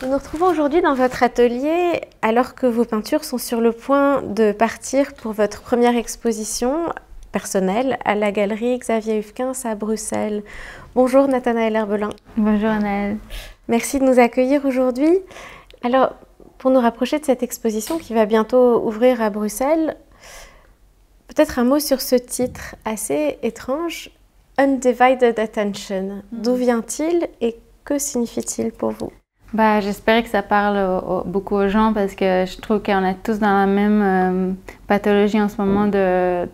Nous nous retrouvons aujourd'hui dans votre atelier alors que vos peintures sont sur le point de partir pour votre première exposition personnelle à la galerie Xavier Hufkens à Bruxelles. Bonjour Nathanaëlle Herbelin. Bonjour Anaëlle. Merci de nous accueillir aujourd'hui. Alors, pour nous rapprocher de cette exposition qui va bientôt ouvrir à Bruxelles, peut-être un mot sur ce titre assez étrange, Undivided Attention. D'où vient-il et que signifie-t-il pour vous? J'espérais que ça parle beaucoup aux gens parce que je trouve qu'on est tous dans la même pathologie en ce moment de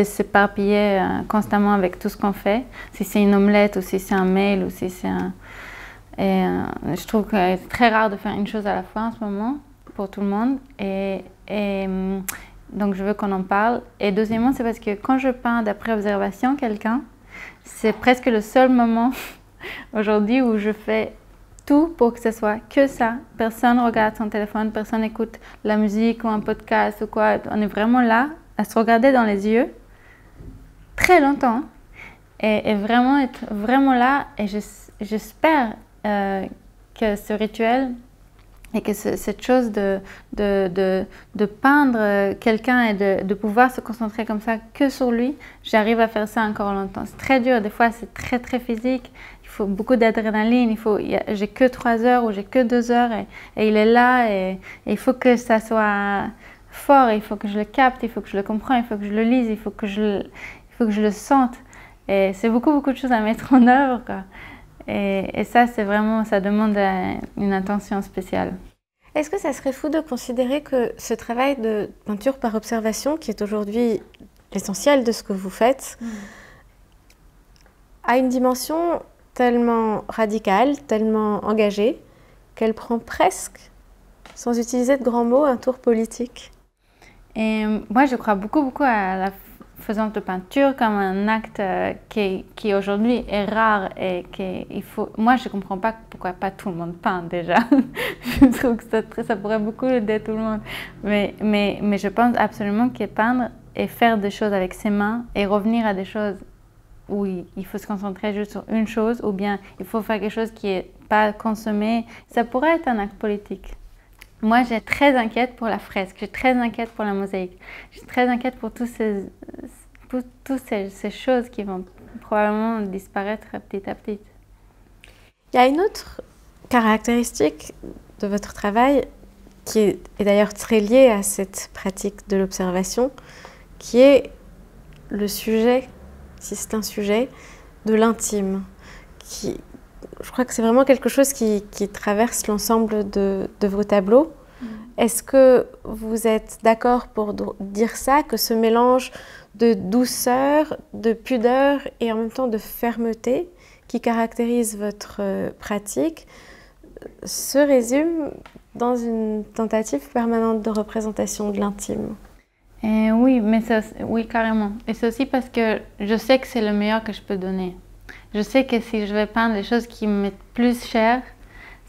s'éparpiller constamment avec tout ce qu'on fait. Si c'est une omelette ou si c'est un mail ou si c'est un... je trouve que c'est très rare de faire une chose à la fois en ce moment pour tout le monde. Donc je veux qu'on en parle. Et deuxièmement, c'est parce que quand je peins d'après observation quelqu'un, c'est presque le seul moment aujourd'hui où je fais tout pour que ce soit que ça. Personne ne regarde son téléphone, personne n'écoute la musique ou un podcast ou quoi. On est vraiment là à se regarder dans les yeux très longtemps et vraiment être vraiment là. Et j'espère que ce rituel et que cette chose de peindre quelqu'un et de pouvoir se concentrer comme ça que sur lui, j'arrive à faire ça encore longtemps. C'est très dur, des fois c'est très très physique. Il faut beaucoup d'adrénaline, j'ai que 3 heures ou j'ai que 2 heures et il est là et il faut que ça soit fort, il faut que je le capte, il faut que je le comprenne, il faut que je le lise, il faut que je le sente. Et c'est beaucoup de choses à mettre en œuvre, quoi. Et ça, c'est vraiment, ça demande une attention spéciale. Est-ce que ça serait fou de considérer que ce travail de peinture par observation, qui est aujourd'hui l'essentiel de ce que vous faites, a une dimension tellement radicale, tellement engagée, qu'elle prend presque, sans utiliser de grands mots, un tour politique? Et moi, je crois beaucoup à la faisance de peinture comme un acte qui aujourd'hui est rare et qu'il faut... Moi, je ne comprends pas pourquoi pas tout le monde peint déjà. Je trouve que ça pourrait beaucoup aider tout le monde. Mais je pense absolument que peindre et faire des choses avec ses mains et revenir à des choses où il faut se concentrer juste sur une chose ou bien il faut faire quelque chose qui n'est pas consommé, ça pourrait être un acte politique. Moi, je suis très inquiète pour la fresque, je suis très inquiète pour la mosaïque, je suis très inquiète pour toutes ces choses qui vont probablement disparaître petit à petit. Il y a une autre caractéristique de votre travail qui est d'ailleurs très liée à cette pratique de l'observation, qui est le sujet, si c'est un sujet, de l'intime. Je crois que c'est vraiment quelque chose qui traverse l'ensemble de vos tableaux. Est-ce que vous êtes d'accord pour dire ça, que ce mélange de douceur, de pudeur et en même temps de fermeté qui caractérise votre pratique se résume dans une tentative permanente de représentation de l'intime? Oui, oui, carrément. Et c'est aussi parce que je sais que c'est le meilleur que je peux donner. Je sais que si je vais peindre les choses qui me mettent plus cher,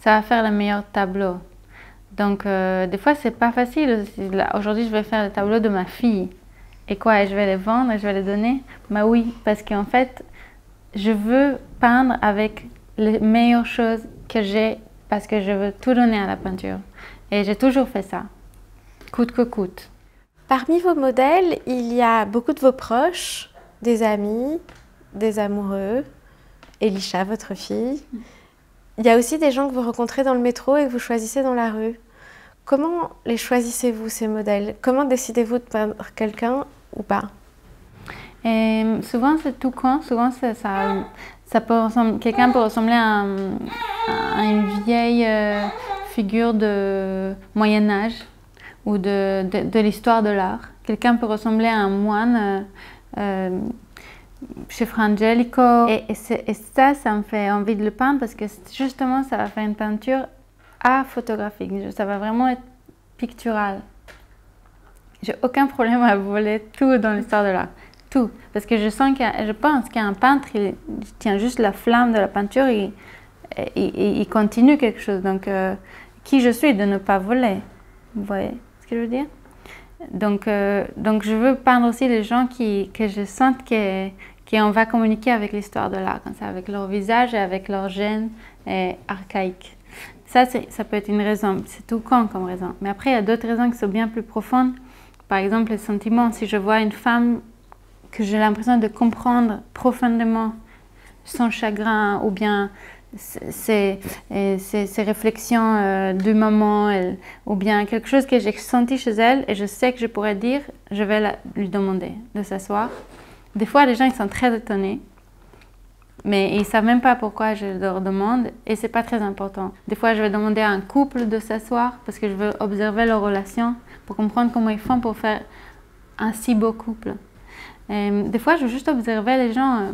ça va faire le meilleur tableau. Donc, des fois, c'est pas facile. Aujourd'hui, je vais faire le tableau de ma fille. Et quoi, je vais les vendre et je vais les donner? Bah oui, parce qu'en fait, je veux peindre avec les meilleures choses que j'ai parce que je veux tout donner à la peinture. Et j'ai toujours fait ça, coûte que coûte. Parmi vos modèles, il y a beaucoup de vos proches, des amis, des amoureux, Elisha, votre fille. Il y a aussi des gens que vous rencontrez dans le métro et que vous choisissez dans la rue. Comment les choisissez-vous, ces modèles? Comment décidez-vous de peindre quelqu'un ou pas? Et souvent, c'est tout con. Souvent, quelqu'un peut ressembler à une vieille figure de Moyen-Âge ou de l'histoire de l'art. Quelqu'un peut ressembler à un moine chez Fra Angelico. Et ça me fait envie de le peindre parce que justement, ça va faire une peinture photographique. Ça va vraiment être pictural. J'ai aucun problème à voler tout dans l'histoire de l'art. Tout. Parce que je pense qu'un peintre, il tient juste la flamme de la peinture et il continue quelque chose. Donc, qui je suis de ne pas voler? Vous voyez ce que je veux dire? Donc je veux peindre aussi les gens que je sens qu'on va communiquer avec l'histoire de l'art, comme ça, avec leur visage et avec leur gène archaïque. Ça peut être une raison, c'est tout con comme raison. Mais après, il y a d'autres raisons qui sont bien plus profondes. Par exemple, les sentiments. Si je vois une femme que j'ai l'impression de comprendre profondément son chagrin ou bien ses réflexions du moment ou bien quelque chose que j'ai senti chez elle et je sais que je pourrais dire, je vais lui demander de s'asseoir. Des fois, les gens ils sont très étonnés, mais ils ne savent même pas pourquoi je leur demande et ce n'est pas très important. Des fois, je vais demander à un couple de s'asseoir parce que je veux observer leur relation pour comprendre comment ils font pour faire un si beau couple. Des fois, je veux juste observer les gens.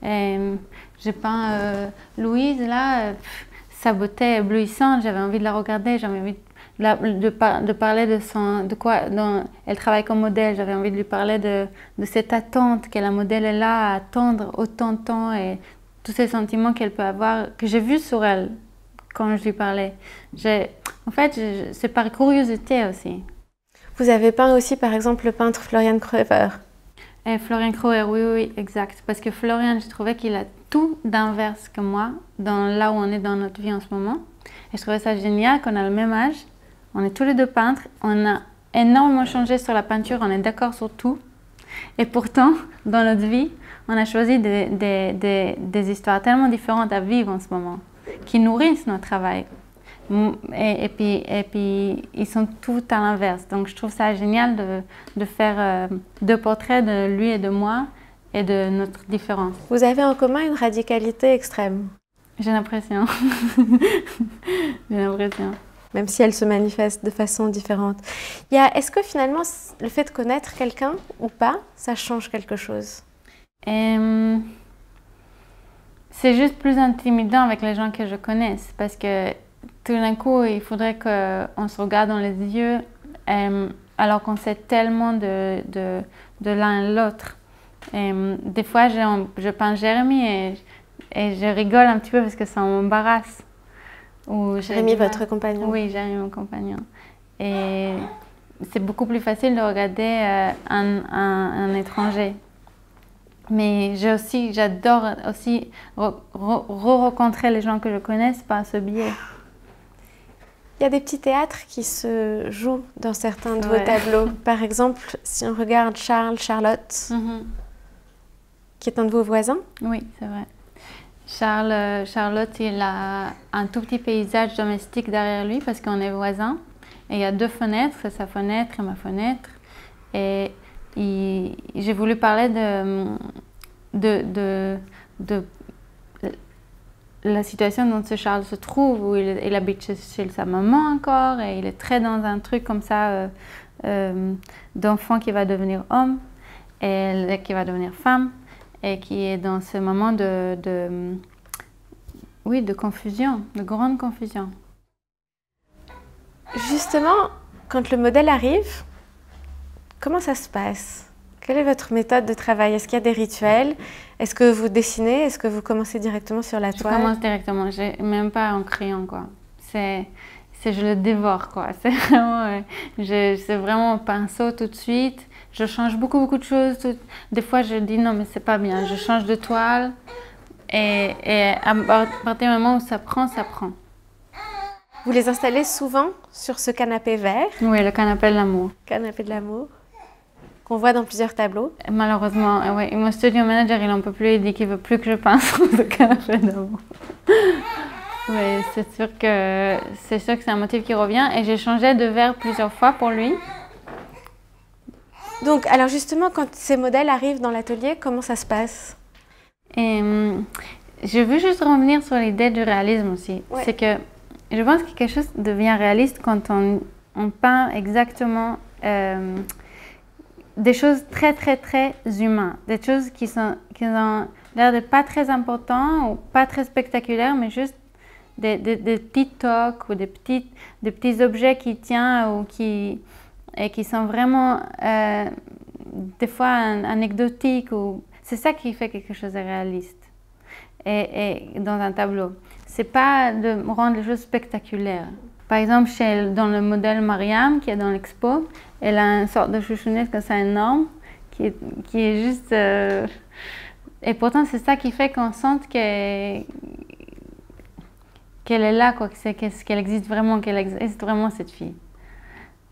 J'ai peint Louise, là, sa beauté éblouissante, j'avais envie de la regarder, j'avais envie de parler de quoi dont elle travaille comme modèle, j'avais envie de lui parler de cette attente que la modèle est là à attendre autant de temps et tous ces sentiments qu'elle peut avoir, que j'ai vus sur elle quand je lui parlais. En fait, c'est par curiosité aussi. Vous avez peint aussi, par exemple, le peintre Florian Kröver. Florian Kröver, oui, exact. Parce que Florian, je trouvais qu'il a tout d'inverse que moi, là où on est dans notre vie en ce moment. Et je trouvais ça génial qu'on a le même âge. On est tous les deux peintres. On a énormément changé sur la peinture. On est d'accord sur tout. Et pourtant, dans notre vie, on a choisi des histoires tellement différentes à vivre en ce moment, qui nourrissent notre travail. Et puis, ils sont tout à l'inverse. Donc, je trouve ça génial de faire deux portraits de lui et de moi et de notre différence. Vous avez en commun une radicalité extrême. J'ai l'impression. J'ai l'impression. Même si elle se manifeste de façon différente. Est-ce que finalement, le fait de connaître quelqu'un ou pas, ça change quelque chose? C'est juste plus intimidant avec les gens que je connais. Parce que tout d'un coup, il faudrait qu'on se regarde dans les yeux alors qu'on sait tellement de l'un et l'autre. Des fois, je peins Jérémy et je rigole un petit peu parce que ça m'embarrasse. Jérémy, votre compagnon? Oui, Jérémy, mon compagnon. Et c'est beaucoup plus facile de regarder un étranger. Mais j'adore aussi rencontrer les gens que je connais par ce biais. Il y a des petits théâtres qui se jouent dans certains de vos tableaux. Par exemple, si on regarde Charlotte, qui est un de vos voisins. Oui, c'est vrai. Charlotte, il a un tout petit paysage domestique derrière lui parce qu'on est voisins. Et il y a deux fenêtres, c'est sa fenêtre et ma fenêtre. Et j'ai voulu parler de la situation dont ce Charles se trouve, où il habite chez sa maman encore, et il est très dans un truc comme ça d'enfant qui va devenir homme, et qui va devenir femme, et qui est dans ce moment de confusion, de grande confusion. Justement, quand le modèle arrive, comment ça se passe? Quelle est votre méthode de travail? Est-ce qu'il y a des rituels? Est-ce que vous dessinez? Est-ce que vous commencez directement sur la toile? Je commence directement, même pas en crayon, quoi. Je le dévore, quoi. C'est vraiment un pinceau tout de suite. Je change beaucoup de choses. Des fois, je dis non, mais c'est pas bien. Je change de toile. Et à partir du moment où ça prend, ça prend. Vous les installez souvent sur ce canapé vert? Oui, le canapé de l'amour. Canapé de l'amour. Qu'on voit dans plusieurs tableaux. Malheureusement, oui. Mon studio manager, il n'en peut plus. Il dit qu'il ne veut plus que je peins sur ce canapé d'amour. Oui, c'est sûr que c'est un motif qui revient. Et j'ai changé de verre plusieurs fois pour lui. Donc, alors justement, quand ces modèles arrivent dans l'atelier, comment ça se passe? Et je veux juste revenir sur l'idée du réalisme aussi. Ouais. C'est que je pense que quelque chose devient réaliste quand on peint exactement des choses très humaines, des choses qui ont l'air de pas très importantes ou pas très spectaculaires, mais juste des petits tocs ou des petits objets qui tiennent ou qui sont vraiment des fois anecdotiques. C'est ça qui fait quelque chose de réaliste et dans un tableau. C'est pas de rendre les choses spectaculaires. Par exemple, dans le modèle Mariam qui est dans l'expo, elle a une sorte de chouchounette comme ça énorme qui est juste... Et pourtant, c'est ça qui fait qu'on sente qu'elle est là, quoi, qu'elle existe vraiment, cette fille.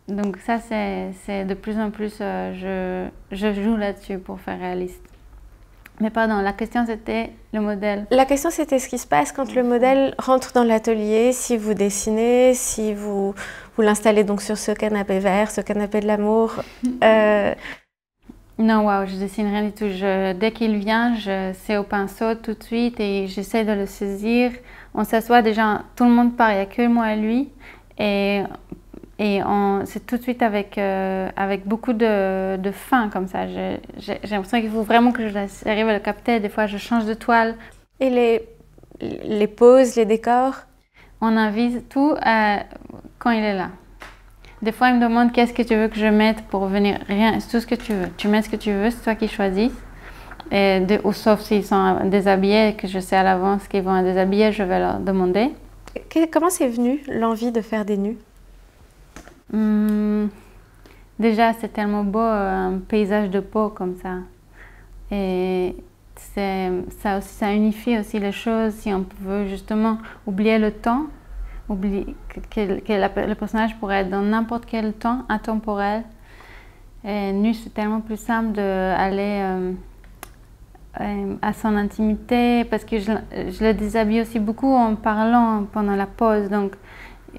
Donc ça, c'est de plus en plus, je joue là-dessus pour faire réaliste. Mais pardon, la question c'était le modèle. La question c'était ce qui se passe quand le modèle rentre dans l'atelier, si vous dessinez, si vous l'installez donc sur ce canapé vert, ce canapé de l'amour. Non, waouh, je dessine rien du tout. Dès qu'il vient, c'est au pinceau tout de suite et j'essaie de le saisir. On s'assoit déjà, tout le monde part, il n'y a que moi et lui. Et c'est tout de suite avec beaucoup de fin comme ça. J'ai l'impression qu'il faut vraiment que j'arrive à le capter. Des fois, je change de toile. Et les poses, les décors? On invite tout quand il est là. Des fois, il me demande qu'est-ce que tu veux que je mette pour venir. Rien, c'est tout ce que tu veux. Tu mets ce que tu veux, c'est toi qui choisis. Ou sauf s'ils sont déshabillés, que je sais à l'avance qu'ils vont être déshabillés, je vais leur demander. Comment c'est venu l'envie de faire des nus? Déjà, c'est tellement beau, un paysage de peau comme ça. Et ça unifie aussi les choses. Si on veut justement oublier le temps, oublier le personnage pourrait être dans n'importe quel temps intemporel. Et nu, c'est tellement plus simple d'aller à son intimité, parce que je le déshabille aussi beaucoup en parlant pendant la pause. Donc,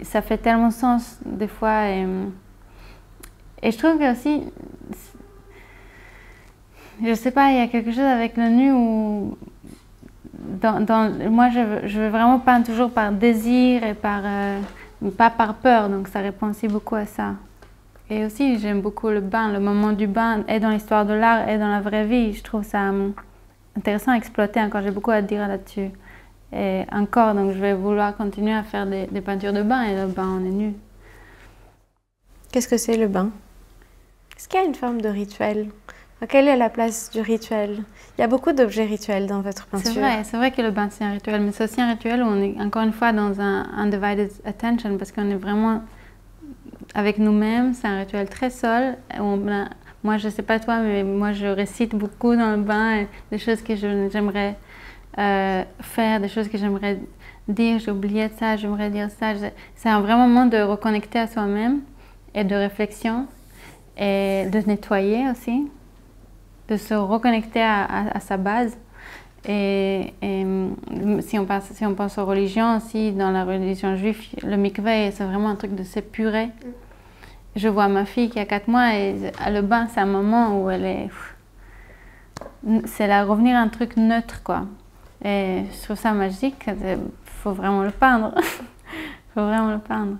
ça fait tellement sens des fois. Et je trouve que aussi, je sais pas, il y a quelque chose avec le nu où moi je veux vraiment peindre toujours par désir et pas par peur, donc ça répond aussi beaucoup à ça. Et aussi j'aime beaucoup le bain, le moment du bain est dans l'histoire de l'art et dans la vraie vie. Je trouve ça intéressant à exploiter encore, j'ai beaucoup à dire là-dessus. Et encore, donc je vais vouloir continuer à faire des peintures de bain, et le bain on est nu. Qu'est-ce que c'est le bain? Est-ce qu'il y a une forme de rituel? Quelle est la place du rituel? Il y a beaucoup d'objets rituels dans votre peinture. C'est vrai que le bain c'est un rituel, mais c'est aussi un rituel où on est encore une fois dans un undivided attention, parce qu'on est vraiment avec nous-mêmes. C'est un rituel très seul. Moi je sais pas toi, mais moi je récite beaucoup dans le bain des choses que j'aimerais faire, des choses que j'aimerais dire. J'ai oublié de ça, j'aimerais dire ça. C'est un vrai moment de reconnecter à soi-même et de réflexion et de nettoyer aussi, de se reconnecter à sa base. Et si on pense aux religions aussi, dans la religion juive, le mikvé, c'est vraiment un truc de s'épurer. Je vois ma fille qui a 4 mois et le bain, c'est un moment où elle est... C'est là revenir à un truc neutre, quoi. Et je trouve ça magique, il faut vraiment le peindre. Il faut vraiment le peindre.